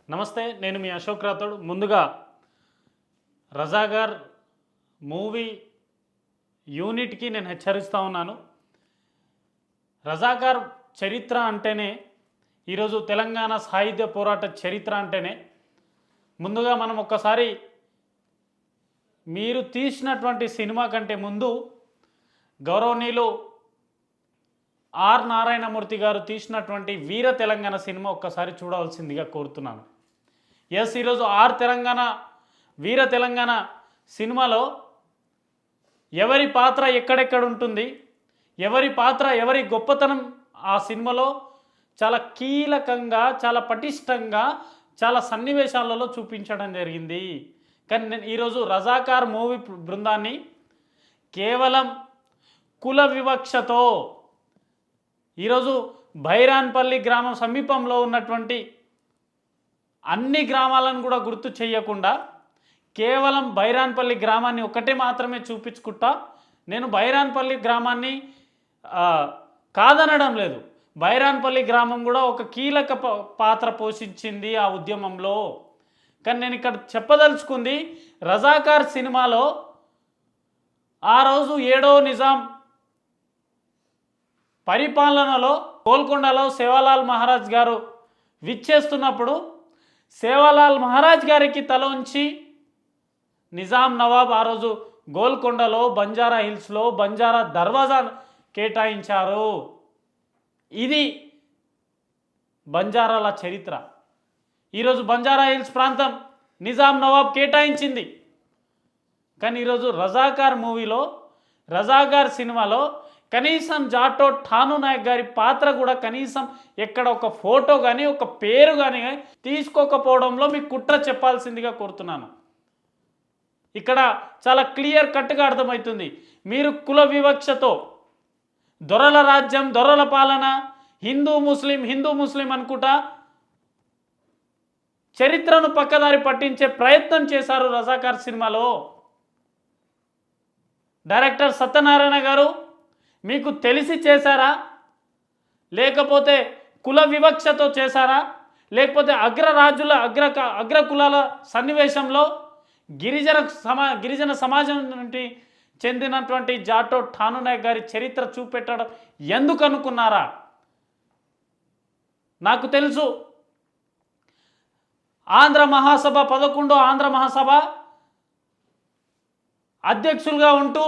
నమస్తే, నేను మీ అశోక్ రాథోడ్. ముందుగా రజాగార్ మూవీ యూనిట్కి నేను హెచ్చరిస్తూ ఉన్నాను. రజాగార్ చరిత్ర అంటేనే ఈరోజు తెలంగాణ సాహిత్య పోరాట చరిత్ర అంటేనే ముందుగా మనం ఒక్కసారి మీరు తీసినటువంటి సినిమా కంటే ముందు గౌరవనీయులు ఆర్ నారాయణమూర్తి గారు తీసినటువంటి వీర తెలంగాణ సినిమా ఒక్కసారి చూడవలసిందిగా కోరుతున్నాను. ఈరోజు వీర తెలంగాణ సినిమాలో ఎవరి పాత్ర ఎక్కడెక్కడ ఉంటుంది, ఎవరి పాత్ర ఎవరి గొప్పతనం ఆ సినిమాలో చాలా కీలకంగా, చాలా పటిష్టంగా, చాలా సన్నివేశాలలో చూపించడం జరిగింది. కానీ నేను ఈరోజు రజాకార్ మూవీ బృందాన్ని కేవలం కుల వివక్షతో ఈరోజు బైరాన్పల్లి గ్రామం సమీపంలో ఉన్నటువంటి అన్ని గ్రామాలను కూడా గుర్తు చేయకుండా కేవలం బైరాన్పల్లి గ్రామాన్ని ఒకటే మాత్రమే చూపించుకుంటా, నేను బైరాన్పల్లి గ్రామాన్ని కాదనడం లేదు, బైరాన్పల్లి గ్రామం కూడా ఒక కీలక పాత్ర పోషించింది ఆ ఉద్యమంలో. కానీ నేను ఇక్కడ చెప్పదలుచుకుంది, రజాకార్ సినిమాలో ఆ రోజు 7వ నిజాం పరిపాలనలో గోల్కొండలో సేవాలాల్ మహారాజ్ గారు విచ్చేస్తున్నప్పుడు సేవాలాల్ మహారాజ్ గారికి తల ఉంచి నిజాం నవాబ్ ఆ రోజు గోల్కొండలో బంజారా హిల్స్లో బంజారా దర్వాజా కేటాయించారు. ఇది బంజారాల చరిత్ర. ఈరోజు బంజారా హిల్స్ ప్రాంతం నిజాం నవాబ్ కేటాయించింది. కానీ ఈరోజు రజాకార్ మూవీలో, రజాకార్ సినిమాలో కనీసం జాటో ఠాను నాయక్ గారి పాత్ర కూడా కనీసం ఎక్కడ ఒక ఫోటో కానీ ఒక పేరు కానీ తీసుకోకపోవడంలో మీకు కుట్ర చెప్పాల్సిందిగా కోరుతున్నాను. ఇక్కడ చాలా క్లియర్ కట్గా అర్థమవుతుంది, మీరు కుల వివక్షతో దొరల రాజ్యం, దొరల పాలన, హిందూ ముస్లిం అనుకుంటా చరిత్రను పక్కదారి పట్టించే ప్రయత్నం చేశారు రజాకార్ సినిమాలో. డైరెక్టర్ సత్యనారాయణ గారు మీకు తెలిసి చేశారా, లేకపోతే కుల వివక్షతో చేశారా, లేకపోతే అగ్రరాజుల అగ్ర కులాల సన్నివేశంలో గిరిజన సమాజం నుండి చెందినటువంటి జాటో ఠాను నాయక్ గారి చరిత్ర చూపెట్టడం ఎందుకు అనుకున్నారా? నాకు తెలుసు, ఆంధ్ర మహాసభ 11వ ఆంధ్ర మహాసభ అధ్యక్షులుగా ఉంటూ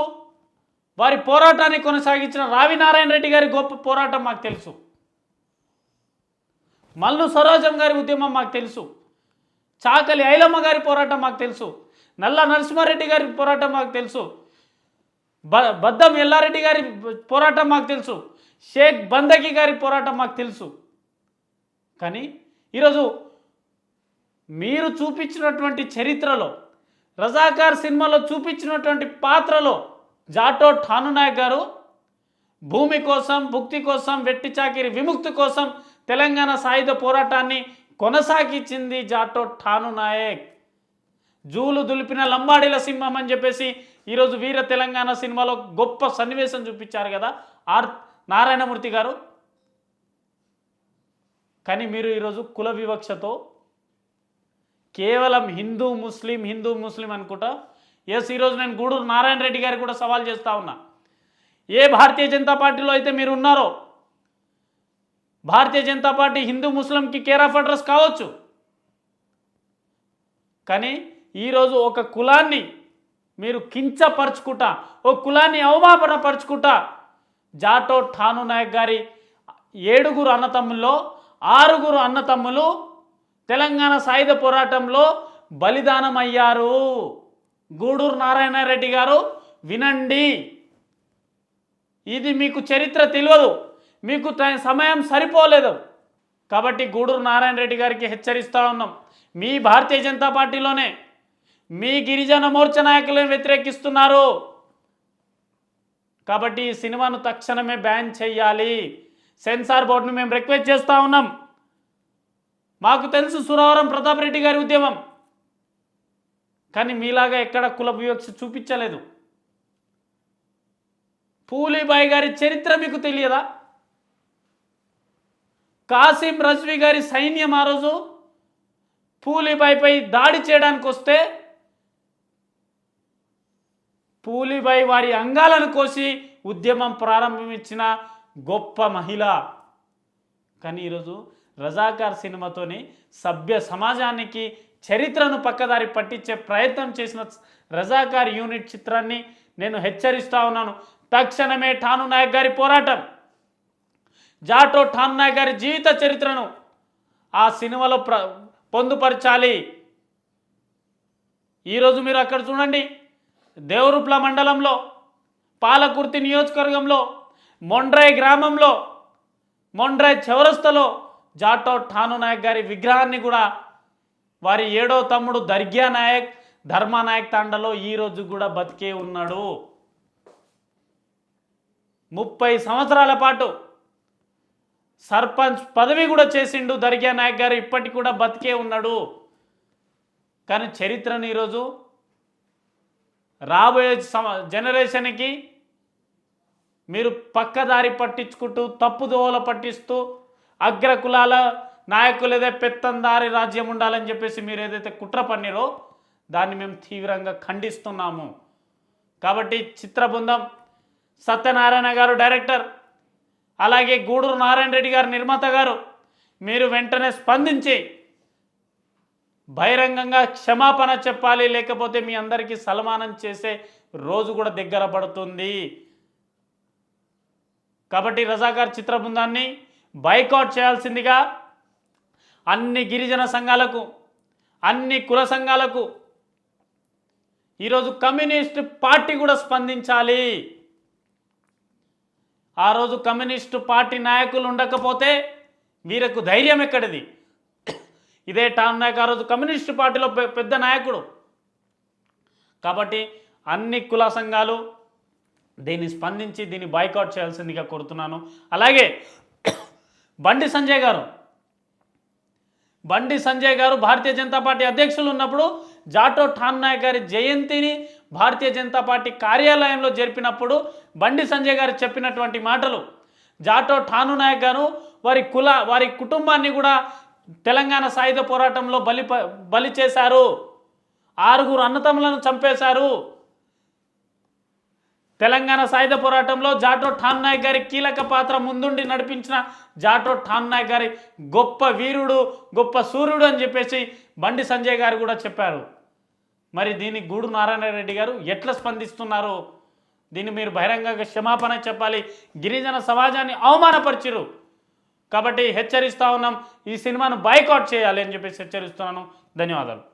వారి పోరాటాన్ని కొనసాగించిన రావి నారాయణ రెడ్డి గారి గొప్ప పోరాటం మాకు తెలుసు, మల్లు సరోజం గారి ఉద్యమం మాకు తెలుసు, చాకలి ఐలమ్మ గారి పోరాటం మాకు తెలుసు, నల్ల నరసింహారెడ్డి గారి పోరాటం మాకు తెలుసు, బద్దం ఎల్లారెడ్డి గారి పోరాటం మాకు తెలుసు, షేక్ బందకి గారి పోరాటం మాకు తెలుసు. కానీ ఈరోజు మీరు చూపించినటువంటి చరిత్రలో, రజాకార్ సినిమాలో చూపించినటువంటి పాత్రలో జాటో ఠాను నాయక్ గారు భూమి కోసం, భుక్తి కోసం, వెట్టి చాకిరి విముక్తి కోసం తెలంగాణ సాయుధ పోరాటాన్ని కొనసాగించింది జాటో ఠాను నాయక్. జూలు దులిపిన లంబాడీల సింహం అని చెప్పేసి ఈరోజు వీర తెలంగాణ సినిమాలో గొప్ప సన్నివేశం చూపించారు కదా ఆర్ నారాయణమూర్తి గారు. కానీ మీరు ఈరోజు కుల వివక్షతో కేవలం హిందూ ముస్లిం అనుకుంటా. ఈరోజు నేను గూడూరు నారాయణ రెడ్డి గారికి కూడా సవాల్ చేస్తూ ఉన్నా, ఏ భారతీయ జనతా పార్టీలో అయితే మీరు ఉన్నారో, భారతీయ జనతా పార్టీ హిందూ ముస్లింకి కేర్ ఆఫ్ అడ్రస్ కావచ్చు, కానీ ఈరోజు ఒక కులాన్ని మీరు కించపరుచుకుంటా, ఒక కులాన్ని అవమానపరుచుకుంటా జాటో ఠాను నాయక్ గారి 7 అన్నతమ్ముల్లో 6 అన్నతమ్ములు తెలంగాణ సాయుధ పోరాటంలో బలిదానం అయ్యారు. గూడూరు నారాయణ రెడ్డి గారు వినండి, ఇది మీకు చరిత్ర తెలియదు, మీకు సమయం సరిపోలేదు. కాబట్టి గూడూరు నారాయణ రెడ్డి గారికి హెచ్చరిస్తూ ఉన్నాం, మీ భారతీయ జనతా పార్టీలోనే మీ గిరిజన మోర్చా నాయకులను వ్యతిరేకిస్తున్నారు. కాబట్టి ఈ సినిమాను తక్షణమే బ్యాన్ చేయాలి. సెన్సార్ బోర్డును మేము రిక్వెస్ట్ చేస్తూ ఉన్నాం. మాకు తెలుసు సురవరం ప్రతాప్ రెడ్డి గారి ఉద్యమం, కానీ మీలాగా ఎక్కడ కుల వివక్ష చూపించలేదు. పూలీబాయి గారి చరిత్ర మీకు తెలియదా? కాసిం రజ్వీ గారి సైన్యం ఆ రోజు పూలిబాయిపై దాడి చేయడానికి వస్తే పూలిబాయి వారి అంగాలను కోసి ఉద్యమం ప్రారంభించిన గొప్ప మహిళ. కానీ ఈరోజు రజాకార్ సినిమాతోని సభ్య సమాజానికి చరిత్రను పక్కదారి పట్టించే ప్రయత్నం చేసిన రజాకార్ యూనిట్ చిత్రాన్ని నేను హెచ్చరిస్తా ఉన్నాను. తక్షణమే ఠాను నాయక్ గారి పోరాటం, జాటో ఠాను నాయక్ గారి జీవిత చరిత్రను ఆ సినిమాలో పొందుపరచాలి. ఈరోజు మీరు అక్కడ చూడండి, దేవరుప్ల మండలంలో పాలకుర్తి నియోజకవర్గంలో మొండ్రాయ్ గ్రామంలో మొండ్రాయ్ చౌరస్తలో జాటో ఠాను నాయక్ గారి విగ్రహాన్ని కూడా వారి 7వ తమ్ముడు దర్గ్యా నాయక్ ధర్మానాయక్ తాండలో ఈరోజు కూడా బతికే ఉన్నాడు. 30 సంవత్సరాల పాటు సర్పంచ్ పదవి కూడా చేసిండు దర్గ్యా నాయక్ గారు, ఇప్పటికి కూడా బతికే ఉన్నాడు. కానీ చరిత్రను ఈరోజు రాబోయే జనరేషన్కి మీరు పక్కదారి పట్టించుకుంటూ తప్పుదోవల పట్టిస్తూ అగ్రకులాల నాయకులు ఏదైతే పెత్తందారి రాజ్యం ఉండాలని చెప్పేసి మీరు ఏదైతే కుట్ర పన్నీరో దాన్ని మేము తీవ్రంగా ఖండిస్తున్నాము. కాబట్టి చిత్ర బృందం, సత్యనారాయణ గారు డైరెక్టర్, అలాగే గూడూరు నారాయణ రెడ్డి గారు నిర్మాత గారు, మీరు వెంటనే స్పందించి బహిరంగంగా క్షమాపణ చెప్పాలి, లేకపోతే మీ అందరికీ సన్మానం చేసే రోజు కూడా దగ్గర పడుతుంది. కాబట్టి రజాకార్ చిత్ర బృందాన్ని బాయ్కాట్ చేయాల్సిందిగా అన్ని గిరిజన సంఘాలకు, అన్ని కుల సంఘాలకు, ఈరోజు కమ్యూనిస్ట్ పార్టీ కూడా స్పందించాలి. ఆ రోజు కమ్యూనిస్టు పార్టీ నాయకులు ఉండకపోతే వీరకు ధైర్యం ఎక్కడిది? ఇదే ఠాను నాయక్ ఆ రోజు కమ్యూనిస్టు పార్టీలో పెద్ద నాయకుడు. కాబట్టి అన్ని కుల సంఘాలు దీన్ని స్పందించి దీన్ని బాయ్కాట్ చేయాల్సిందిగా కోరుతున్నాను. అలాగే బండి సంజయ్ గారు భారతీయ జనతా పార్టీ అధ్యక్షులు ఉన్నప్పుడు జాటో ఠాను నాయక్ గారి జయంతిని భారతీయ జనతా పార్టీ కార్యాలయంలో జరిపినప్పుడు బండి సంజయ్ గారు చెప్పినటువంటి మాటలు, జాటో ఠాను నాయక్ గారు వారి కుటుంబాన్ని కూడా తెలంగాణ సాయుధ పోరాటంలో బలి చేశారు, 6 అన్నతమ్ములను చంపేశారు. తెలంగాణ సాయుధ పోరాటంలో జాటో ఠాను నాయక్ గారి కీలక పాత్ర ముందుండి నడిపించిన జాటో ఠాను నాయక్ గారి గొప్ప వీరుడు, గొప్ప సూర్యుడు అని చెప్పేసి బండి సంజయ్ గారు కూడా చెప్పారు. మరి దీన్ని గూడూరు నారాయణ రెడ్డి గారు ఎట్లా స్పందిస్తున్నారు? దీన్ని మీరు బహిరంగంగా క్షమాపణ చెప్పాలి. గిరిజన సమాజాన్ని అవమానపరిచిరు. కాబట్టి హెచ్చరిస్తూ ఉన్నాం, ఈ సినిమాను బాయ్కాట్ చేయాలి అని చెప్పేసి హెచ్చరిస్తున్నాను. ధన్యవాదాలు.